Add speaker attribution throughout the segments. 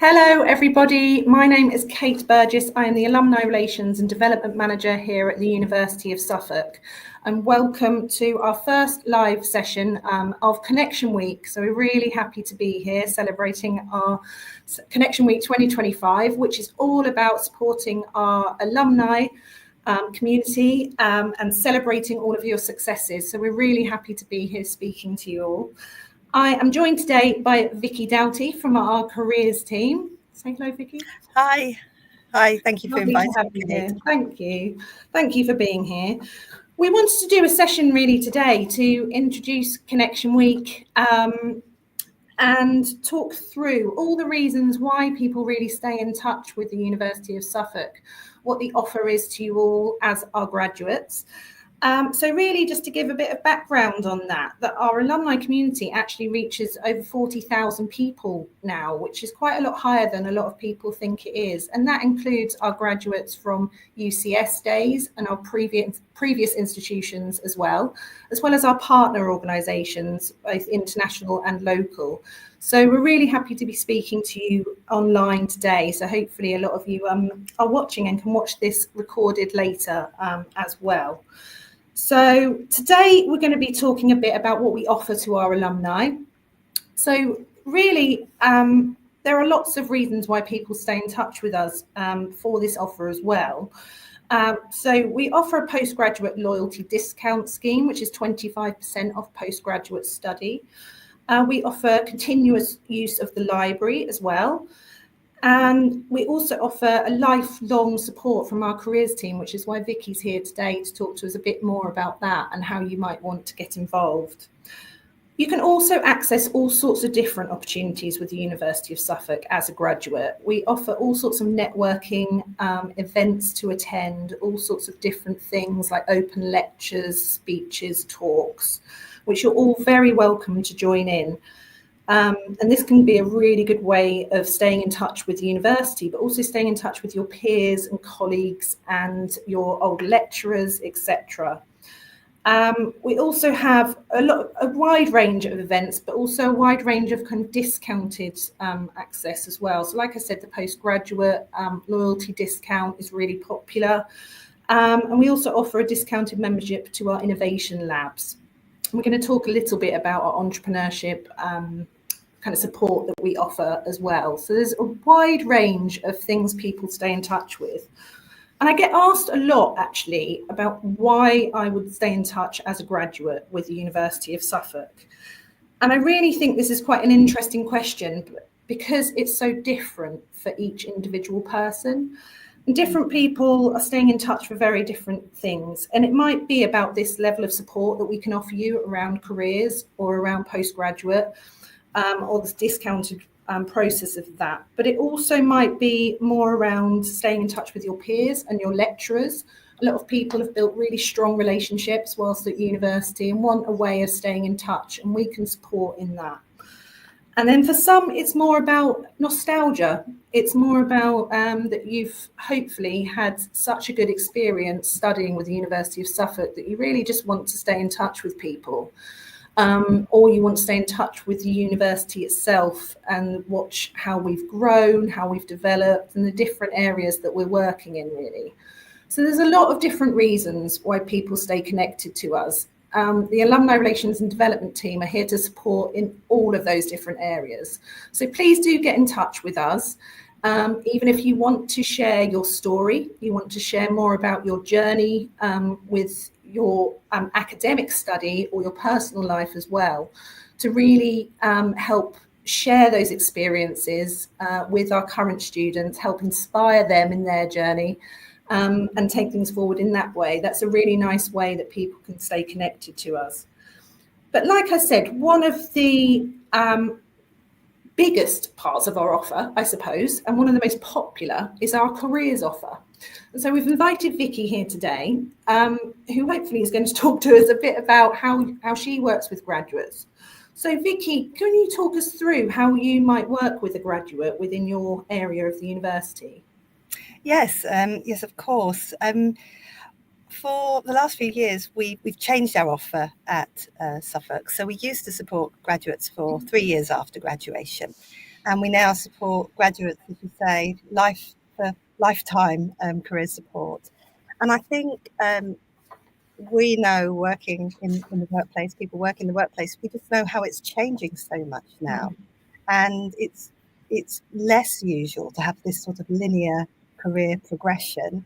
Speaker 1: Hello everybody, my name is Kate Burgess. I am the Alumni Relations and Development Manager here at the University of Suffolk, and welcome to our first live session of Connection Week. So we're really happy to be here celebrating our Connection Week 2025, which is all about supporting our alumni community and celebrating all of your successes. So we're really happy to be here speaking to you all. I am joined today by Vicki Doughty from our careers team. Say hello, Vicki.
Speaker 2: Hi. Thank you for inviting me.
Speaker 1: Here. Thank you. Thank you for being here. We wanted to do a session really today to introduce Connection Week and talk through all the reasons why people really stay in touch with the University of Suffolk, what the offer is to you all as our graduates. So really just to give a bit of background on that our alumni community actually reaches over 40,000 people now, which is quite a lot higher than a lot of people think it is. And that includes our graduates from UCS days and our previous institutions as well as our partner organisations, both international and local. So we're really happy to be speaking to you online today. So hopefully a lot of you are watching and can watch this recorded later as well. So today we're going to be talking a bit about what we offer to our alumni. So really, there are lots of reasons why people stay in touch with us for this offer as well. So we offer a postgraduate loyalty discount scheme, which is 25% off postgraduate study. We offer continuous use of the library as well. And we also offer a lifelong support from our careers team, which is why Vicki's here today to talk to us a bit more about that and how you might want to get involved. You can also access all sorts of different opportunities with the University of Suffolk as a graduate. We offer all sorts of networking events to attend, all sorts of different things like open lectures, speeches, talks, which you're all very welcome to join in. And this can be a really good way of staying in touch with the university, but also staying in touch with your peers and colleagues and your old lecturers, etc. We also have a wide range of events, but also a wide range of kind of discounted access as well. So like I said, the postgraduate loyalty discount is really popular. And we also offer a discounted membership to our innovation labs. We're going to talk a little bit about our entrepreneurship kind of support that we offer as well. So there's a wide range of things people stay in touch with. And I get asked a lot actually about why I would stay in touch as a graduate with the University of Suffolk. And I really think this is quite an interesting question because it's so different for each individual person. And different people are staying in touch for very different things. And it might be about this level of support that we can offer you around careers or around postgraduate, or this discounted process of that. But it also might be more around staying in touch with your peers and your lecturers. A lot of people have built really strong relationships whilst at university and want a way of staying in touch, and we can support in that. And then for some, it's more about nostalgia. It's more about that you've hopefully had such a good experience studying with the University of Suffolk that you really just want to stay in touch with people. Or you want to stay in touch with the university itself and watch how we've grown, how we've developed, and the different areas that we're working in, really. So there's a lot of different reasons why people stay connected to us. The Alumni Relations and Development Team are here to support in all of those different areas. So please do get in touch with us. Even if you want to share your story, you want to share more about your journey with your academic study or your personal life as well, to really help share those experiences with our current students, help inspire them in their journey and take things forward in that way. That's a really nice way that people can stay connected to us. But like I said, one of the biggest parts of our offer, I suppose, and one of the most popular is our careers offer. And so we've invited Vicki here today, who hopefully is going to talk to us a bit about how she works with graduates. So Vicki, can you talk us through how you might work with a graduate within your area of the university?
Speaker 2: Yes, of course. For the last few years, we've changed our offer at Suffolk. So we used to support graduates for 3 years after graduation. And we now support graduates, as you say, lifetime career support. And I think we know, working in the workplace, people work in the workplace, we just know how it's changing so much now. And it's less usual to have this sort of linear career progression,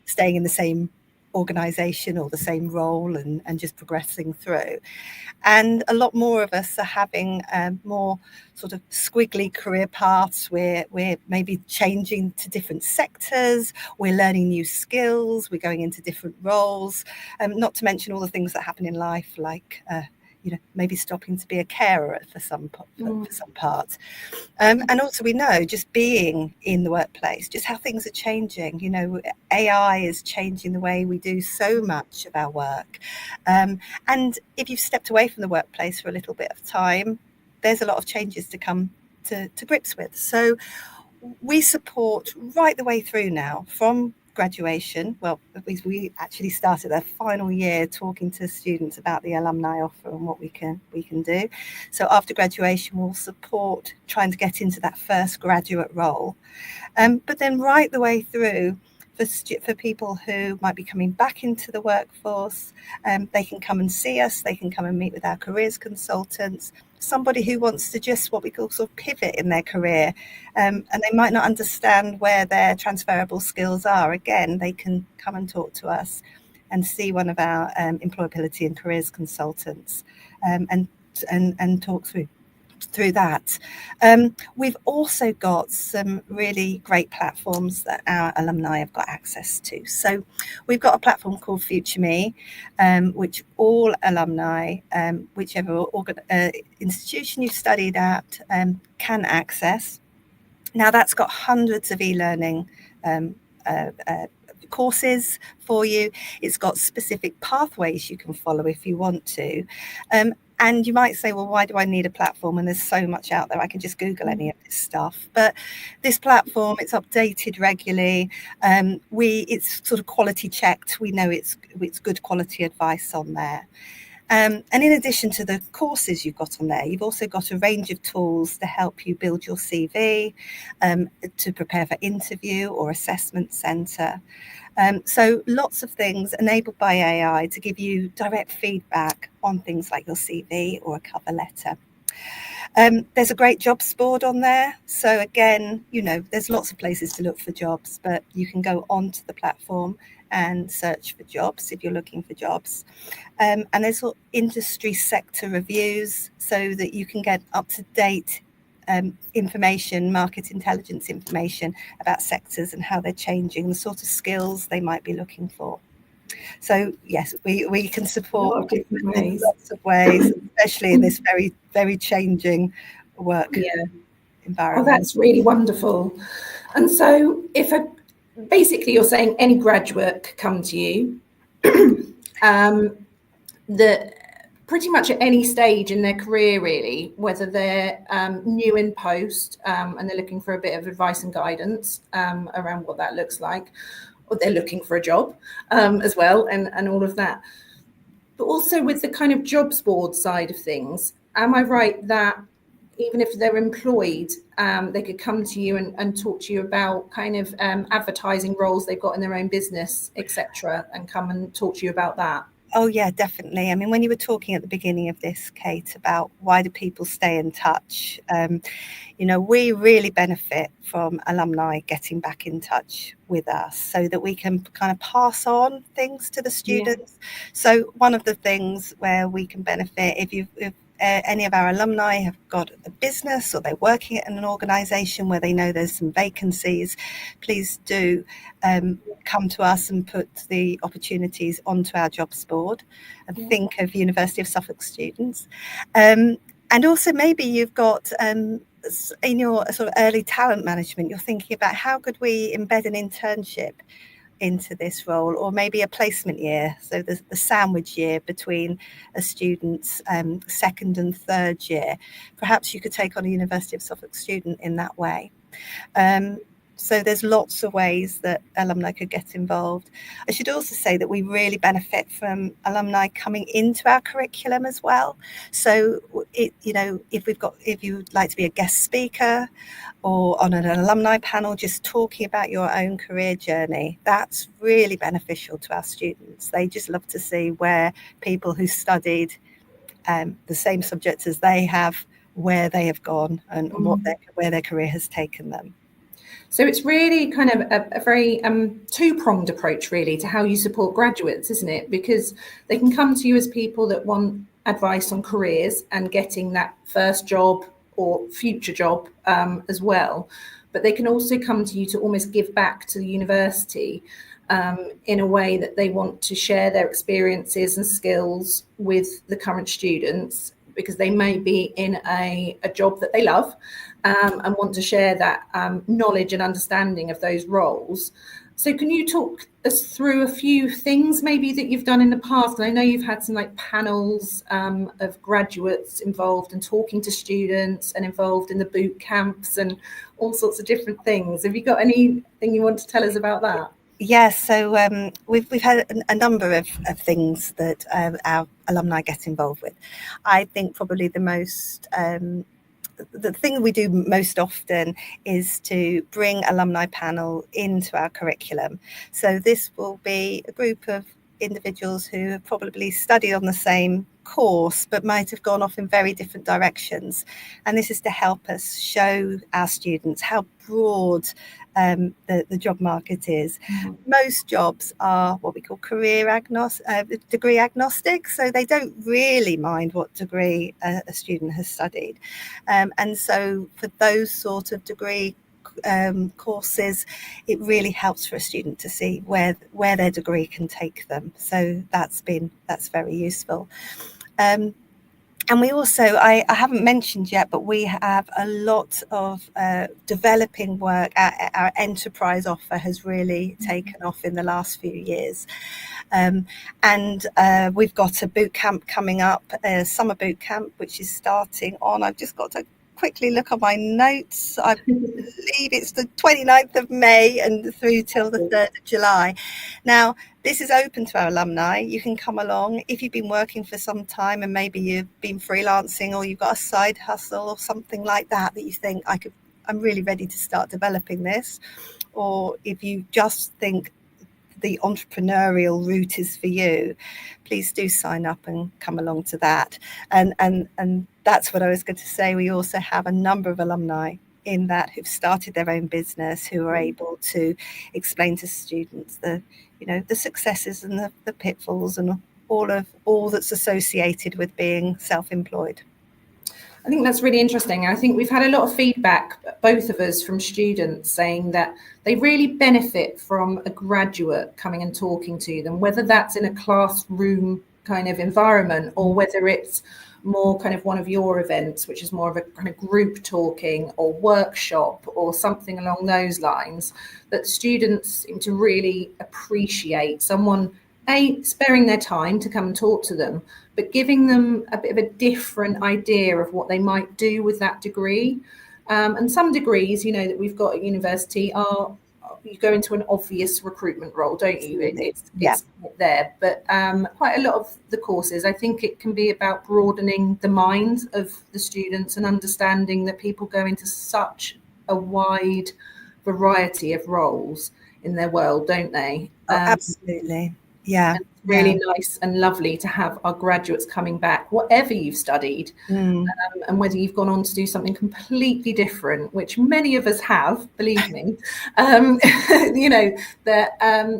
Speaker 2: staying in the same organisation or the same role and just progressing through. And a lot more of us are having more sort of squiggly career paths. We're maybe changing to different sectors. We're learning new skills. We're going into different roles. Not to mention all the things that happen in life, like maybe stopping to be a carer for some parts. And also we know, just being in the workplace, just how things are changing. AI is changing the way we do so much of our work. And if you've stepped away from the workplace for a little bit of time, there's a lot of changes to come to grips with. So we support right the way through now, from graduation. Well, we actually started our final year talking to students about the alumni offer and what we can do. So after graduation, we'll support trying to get into that first graduate role. But then right the way through, for people who might be coming back into the workforce, they can come and see us, they can come and meet with our careers consultants. Somebody who wants to just what we call sort of pivot in their career, and they might not understand where their transferable skills are. Again, they can come and talk to us and see one of our employability and careers consultants, and talk through that. We've also got some really great platforms that our alumni have got access to. So we've got a platform called Future Me, which all alumni, whichever institution you've studied at, can access. Now that's got hundreds of e-learning courses for you. It's got specific pathways you can follow if you want to. And you might say, well, why do I need a platform? And there's so much out there. I can just Google any of this stuff. But this platform, it's updated regularly. It's sort of quality checked. We know it's good quality advice on there. And in addition to the courses you've got on there, you've also got a range of tools to help you build your CV, to prepare for interview or assessment centre. So lots of things enabled by AI to give you direct feedback on things like your CV or a cover letter. There's a great jobs board on there. So again, there's lots of places to look for jobs, but you can go onto the platform and search for jobs if you're looking for jobs. And there's industry sector reviews so that you can get up-to-date information, market intelligence information about sectors and how they're changing, the sort of skills they might be looking for. So yes, we can support in lots of ways, especially in this very, very changing work environment.
Speaker 1: Oh, that's really wonderful. And so basically you're saying any graduate could come to you, that pretty much at any stage in their career, really, whether they're new in post and they're looking for a bit of advice and guidance around what that looks like, or they're looking for a job as well, and all of that. But also with the kind of jobs board side of things, am I right that even if they're employed, they could come to you and talk to you about kind of advertising roles they've got in their own business, etc., and come and talk to you about that?
Speaker 2: Oh, yeah, definitely. I mean, when you were talking at the beginning of this, Kate, about why do people stay in touch, we really benefit from alumni getting back in touch with us so that we can kind of pass on things to the students. Yeah. So one of the things where we can benefit, if any of our alumni have got a business or they're working at an organisation where they know there's some vacancies, please do come to us and put the opportunities onto our jobs board and think of University of Suffolk students. And also maybe you've got in your sort of early talent management, you're thinking about how could we embed an internship into this role, or maybe a placement year, so the sandwich year between a student's second and third year. Perhaps you could take on a University of Suffolk student in that way. So there's lots of ways that alumni could get involved. I should also say that we really benefit from alumni coming into our curriculum as well. So if you'd like to be a guest speaker or on an alumni panel, just talking about your own career journey, that's really beneficial to our students. They just love to see where people who studied the same subjects as they have, where they have gone and where their career has taken them.
Speaker 1: So it's really kind of a very two-pronged approach really to how you support graduates, isn't it? Because they can come to you as people that want advice on careers and getting that first job or future job as well. But they can also come to you to almost give back to the university in a way that they want to share their experiences and skills with the current students, because they may be in a job that they love and want to share that knowledge and understanding of those roles. So can you talk us through a few things maybe that you've done in the past? And I know you've had some like panels of graduates involved and talking to students and involved in the boot camps and all sorts of different things. Have you got anything you want to tell us about that?
Speaker 2: Yes, so we've had a number of things that our alumni get involved with. I think probably the thing we do most often is to bring alumni panel into our curriculum. So this will be a group of individuals who have probably studied on the same course but might have gone off in very different directions, and this is to help us show our students how broad the job market is. Most jobs are what we call degree agnostic, so they don't really mind what degree a student has studied, and so for those sort of degree courses, it really helps for a student to see where their degree can take them. So that's very useful. And we also, I haven't mentioned yet, but we have a lot of developing work. Our enterprise offer has really taken off in the last few years. And we've got a boot camp coming up, a summer boot camp, which is starting on, I've just got to quickly look on my notes. I believe it's the 29th of May and through till the 3rd of July. Now, this is open to our alumni. You can come along if you've been working for some time and maybe you've been freelancing or you've got a side hustle or something like that you think I'm really ready to start developing this. Or if you just think the entrepreneurial route is for you, please do sign up and come along to that. And that's what I was going to say. We also have a number of alumni in that who've started their own business, who are able to explain to students the successes and the pitfalls and all that's associated with being self-employed.
Speaker 1: I think that's really interesting. I think we've had a lot of feedback, both of us, from students saying that they really benefit from a graduate coming and talking to them, whether that's in a classroom kind of environment or whether it's more kind of one of your events, which is more of a kind of group talking or workshop or something along those lines, that students seem to really appreciate someone sparing their time to come and talk to them, but giving them a bit of a different idea of what they might do with that degree. And some degrees, that we've got at university you go into an obvious recruitment role, don't you? It's there. But quite a lot of the courses, I think it can be about broadening the minds of the students and understanding that people go into such a wide variety of roles in their world, don't they?
Speaker 2: Absolutely. Yeah.
Speaker 1: It's really nice and lovely to have our graduates coming back, whatever you've studied, and whether you've gone on to do something completely different, which many of us have, believe me, that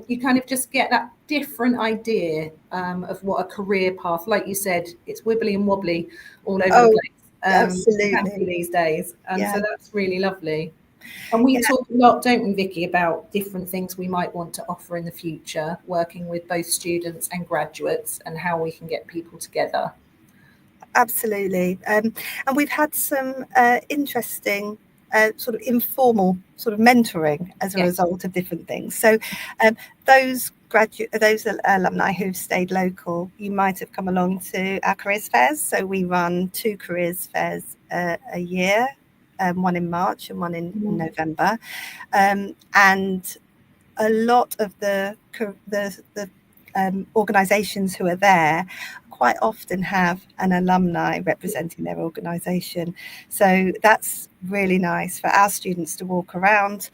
Speaker 1: you kind of just get that different idea of what a career path, like you said, it's wibbly and wobbly all over the place.
Speaker 2: Absolutely.
Speaker 1: These days. So that's really lovely. And we talk a lot, don't we, Vicki, about different things we might want to offer in the future, working with both students and graduates and how we can get people together.
Speaker 2: Absolutely. And we've had some interesting sort of informal sort of mentoring as a result of different things. So those alumni who've stayed local, you might have come along to our careers fairs. So we run 2 careers fairs a year. one in March and one in November, and a lot of the organisations who are there quite often have an alumni representing their organisation. So that's really nice for our students to walk around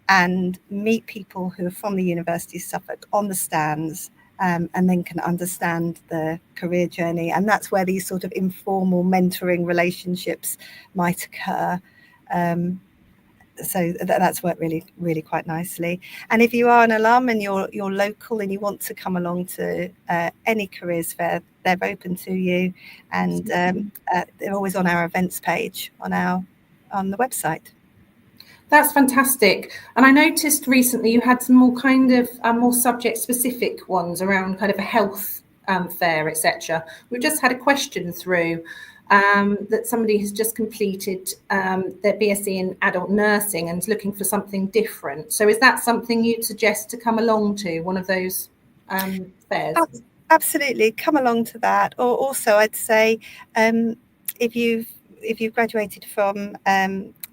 Speaker 2: and meet people who are from the University of Suffolk on the stands, and then can understand the career journey. And that's where these sort of informal mentoring relationships might occur. So that's worked really quite nicely. And if you are an alum and you're local and you want to come along to any careers fair, they're open to you, and they're always on our events page on the website.
Speaker 1: That's fantastic. And I noticed recently you had some more kind of more subject specific ones around kind of a health fair, etc. We've just had a question through that somebody has just completed their BSc in adult nursing and is looking for something different. So is that something you'd suggest to come along to, one of those fairs?
Speaker 2: Absolutely, come along to that. Or also, I'd say if you've graduated from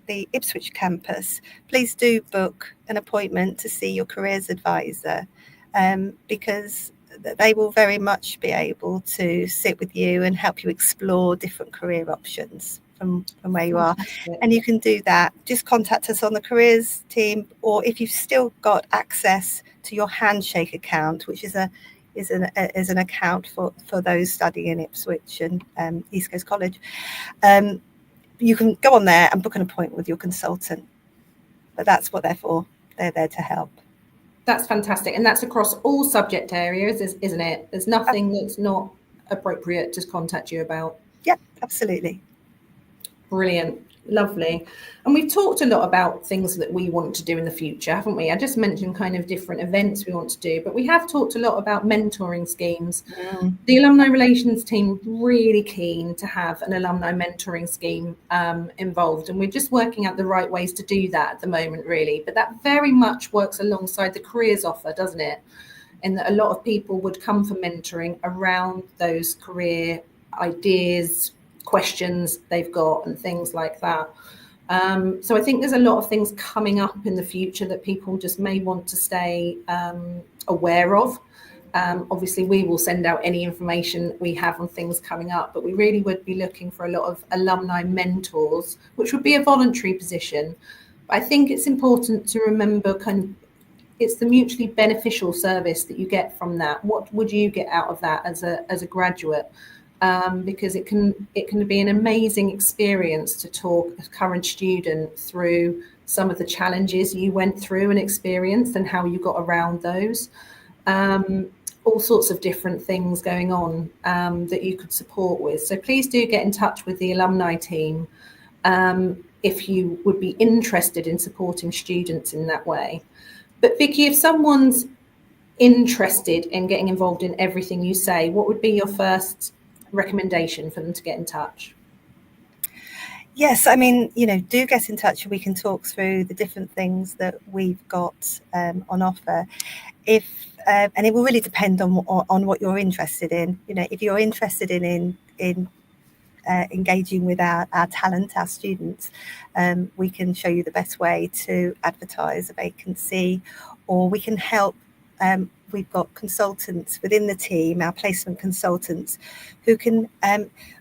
Speaker 2: the Ipswich campus, please do book an appointment to see your careers advisor, because they will very much be able to sit with you and help you explore different career options from where you are. And you can do that. Just contact us on the careers team, or if you've still got access to your Handshake account, which is an account for those studying in Ipswich and East Coast College, you can go on there and book an appointment with your consultant. But that's what they're for. They're there to help.
Speaker 1: That's fantastic. And that's across all subject areas, isn't it? There's nothing that's not appropriate to contact you about.
Speaker 2: Yeah, absolutely.
Speaker 1: Brilliant. Lovely. And we've talked a lot about things that we want to do in the future, haven't we? I just mentioned kind of different events we want to do, but we have talked a lot about mentoring schemes. The Alumni Relations Team really keen to have an alumni mentoring scheme involved, and we're just working out the right ways to do that at the moment, really. But that very much works alongside the careers offer, doesn't it? In that a lot of people would come for mentoring around those career ideas, questions they've got and things like that. So I think there's a lot of things coming up in the future that people just may want to stay aware of. Obviously, we will send out any information we have on things coming up, but we really would be looking for a lot of alumni mentors, which would be a voluntary position. But I think it's important to remember it's the mutually beneficial service that you get from that. What would you get out of that as a graduate? Because it can be an amazing experience to talk a current student through some of the challenges you went through and experienced and how you got around those. All sorts of different things going on that you could support with. So please do get in touch with the alumni team if you would be interested in supporting students in that way. But Vicki, if someone's interested in getting involved in everything you say, what would be your first recommendation for them to get in touch?
Speaker 2: Yes, I mean, do get in touch and we can talk through the different things that we've got on offer. And it will really depend on what you're interested in. If you're interested in engaging with our talent, our students, we can show you the best way to advertise a vacancy, or we can help. We've got consultants within the team, our placement consultants, who can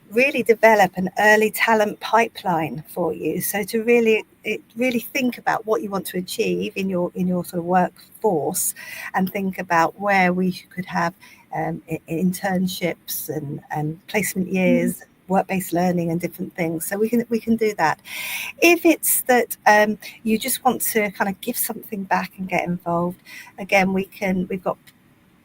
Speaker 2: really develop an early talent pipeline for you. So to really think about what you want to achieve in your sort of workforce, and think about where we could have internships and placement years, work-based learning and different things. So we can do that. If it's that you just want to kind of give something back and get involved, again, we've got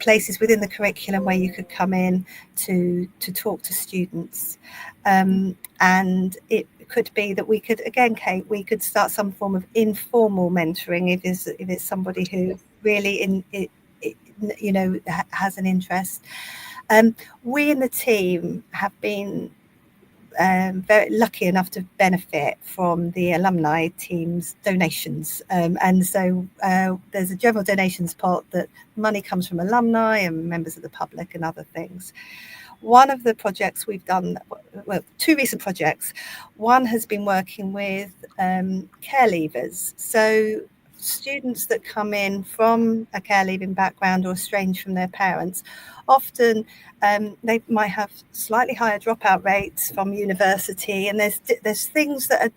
Speaker 2: places within the curriculum where you could come in to talk to students, and it could be that we could, again, Kate, we could start some form of informal mentoring if it's somebody who really has an interest. We in the team have been very lucky enough to benefit from the alumni team's donations, and so there's a general donations pot that money comes from alumni and members of the public and other things. One of the projects we've done, well, two recent projects, one has been working with care leavers. So students that come in from a care leaving background or estranged from their parents, often they might have slightly higher dropout rates from university, and there's things that are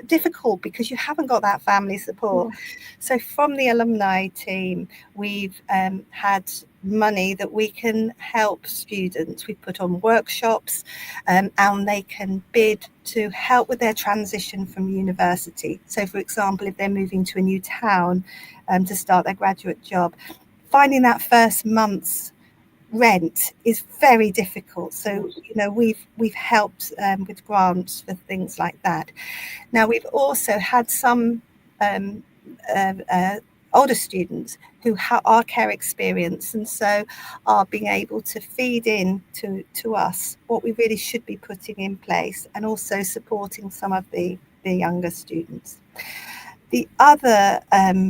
Speaker 2: difficult because you haven't got that family support.
Speaker 1: Yeah.
Speaker 2: So from the alumni team, we've had money that we can help students. We put on workshops and they can bid to help with their transition from university. So for example, if they're moving to a new town to start their graduate job, finding that first month's rent is very difficult. So we've helped with grants for things like that. Now we've also had some older students who are care experience, and so are being able to feed in to us what we really should be putting in place, and also supporting some of the younger students. The other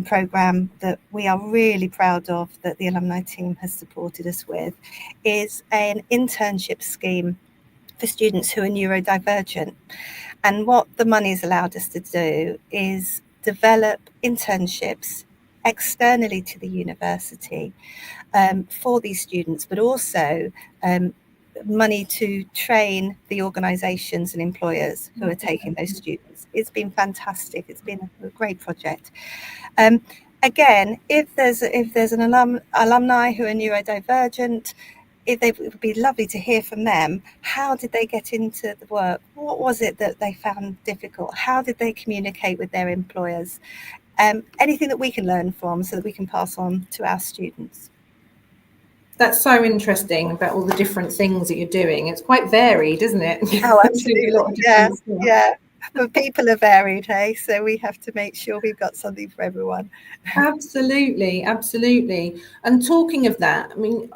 Speaker 2: programme that we are really proud of that the alumni team has supported us with is an internship scheme for students who are neurodivergent. And what the money's allowed us to do is develop internships externally to the university for these students, but also money to train the organisations and employers who are taking those students. It's been fantastic. It's been a great project. Again, if there's an alumni who are neurodivergent, it would be lovely to hear from them. How did they get into the work? What was it that they found difficult? How did they communicate with their employers? Anything that we can learn from so that we can pass on to our students.
Speaker 1: That's so interesting about all the different things that you're doing. It's quite varied, isn't it?
Speaker 2: Oh, absolutely. Yeah. But people are varied, hey? So we have to make sure we've got something for everyone.
Speaker 1: Absolutely. And talking of that, I mean,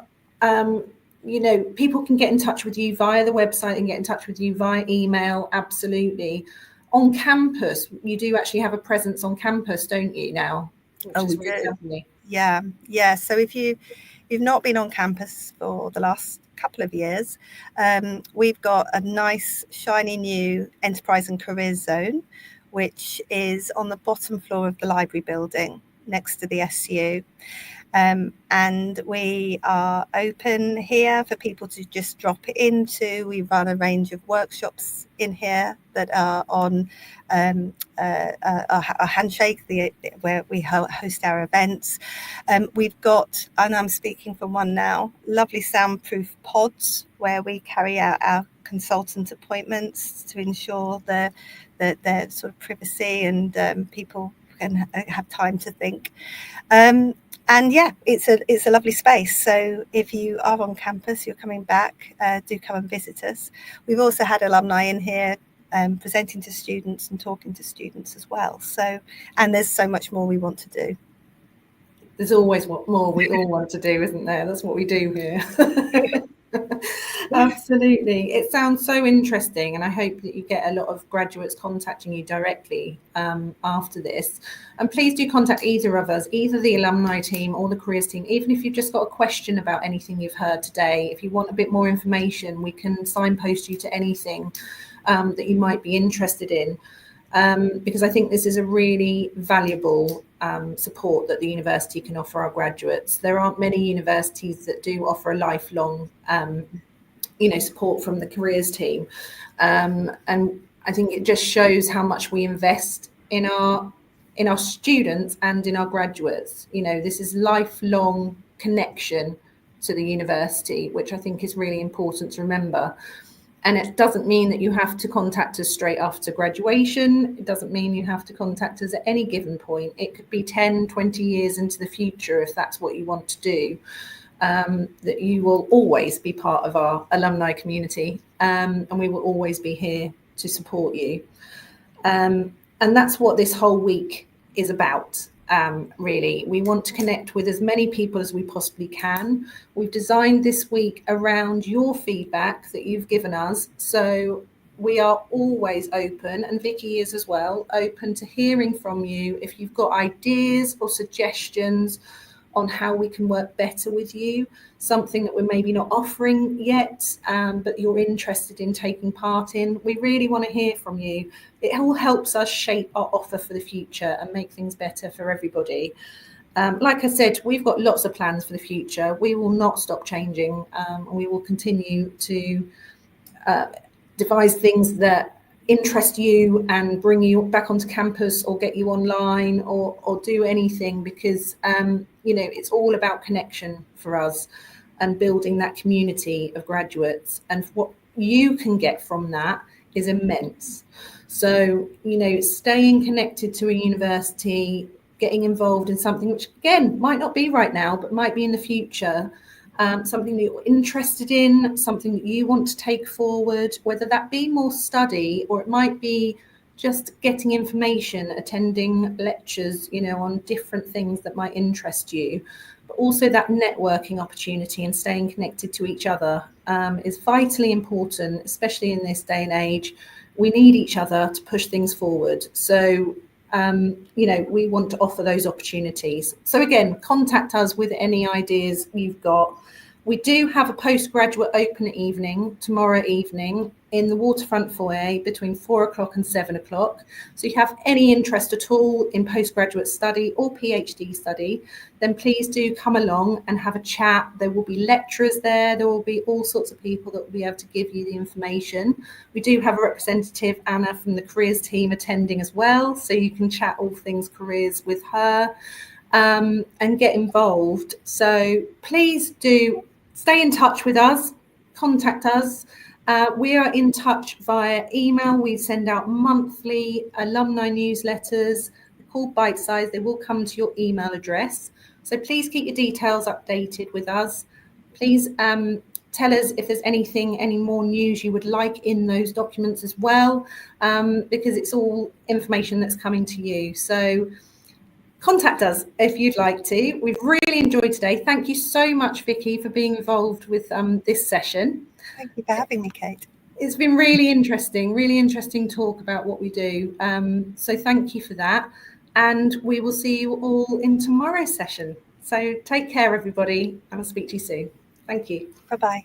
Speaker 1: people can get in touch with you via the website and get in touch with you via email. Absolutely. On campus, you do actually have a presence on campus, don't you now?
Speaker 2: We do. Yeah. So if you've not been on campus for the last couple of years, we've got a nice shiny new enterprise and careers zone, which is on the bottom floor of the library building next to the SU. And we are open here for people to just drop into. We run a range of workshops in here that are on a handshake, where we host our events. We've got, and I'm speaking from one now, lovely soundproof pods where we carry out our consultant appointments to ensure their sort of privacy and people can have time to think. And yeah, it's a lovely space. So if you are on campus, you're coming back, do come and visit us. We've also had alumni in here presenting to students and talking to students as well. So, and there's so much more we want to do.
Speaker 1: There's always more we all want to do, isn't there? That's what we do here. Absolutely. It sounds so interesting, and I hope that you get a lot of graduates contacting you directly after this. And please do contact either of us, either the alumni team or the careers team, even if you've just got a question about anything you've heard today. If you want a bit more information, we can signpost you to anything that you might be interested in. Because I think this is a really valuable support that the university can offer our graduates. There aren't many universities that do offer a lifelong support from the careers team, and I think it just shows how much we invest in our students and in our graduates. This is lifelong connection to the university, which I think is really important to remember. And it doesn't mean that you have to contact us straight after graduation. It doesn't mean you have to contact us at any given point. It could be 10, 20 years into the future if that's what you want to do. That you will always be part of our alumni community, and we will always be here to support you. And that's what this whole week is about. Really, we want to connect with as many people as we possibly can. We've designed this week around your feedback that you've given us, so we are always open, and Vicki is as well, open to hearing from you if you've got ideas or suggestions on how we can work better with you, something that we're maybe not offering yet, but you're interested in taking part in. We really want to hear from you. It all helps us shape our offer for the future and make things better for everybody. Like I said, we've got lots of plans for the future. We will not stop changing. We will continue to devise things that interest you and bring you back onto campus or get you online or do anything, because it's all about connection for us and building that community of graduates, and what you can get from that is immense. So staying connected to a university, getting involved in something which again might not be right now but might be in the future, something that you're interested in, something that you want to take forward, whether that be more study or it might be just getting information, attending lectures, on different things that might interest you. But also that networking opportunity and staying connected to each other is vitally important, especially in this day and age. We need each other to push things forward. So we want to offer those opportunities. So again, contact us with any ideas you've got. We do have a postgraduate open evening tomorrow evening in the waterfront foyer between 4:00 and 7:00. So if you have any interest at all in postgraduate study or PhD study, then please do come along and have a chat. There will be lecturers there. There will be all sorts of people that will be able to give you the information. We do have a representative, Anna, from the careers team attending as well. So you can chat all things careers with her and get involved. So please do stay in touch with us, contact us. We are in touch via email. We send out monthly alumni newsletters. They're called Bite Size. They will come to your email address. So please keep your details updated with us. Please tell us if there's any more news you would like in those documents as well, because it's all information that's coming to you. So contact us if you'd like to. We've really enjoyed today. Thank you so much, Vicki, for being involved with this session.
Speaker 2: Thank you for having me, Kate.
Speaker 1: It's been really interesting talk about what we do. So thank you for that. And we will see you all in tomorrow's session. So take care, everybody, and I'll speak to you soon. Thank you.
Speaker 2: Bye-bye.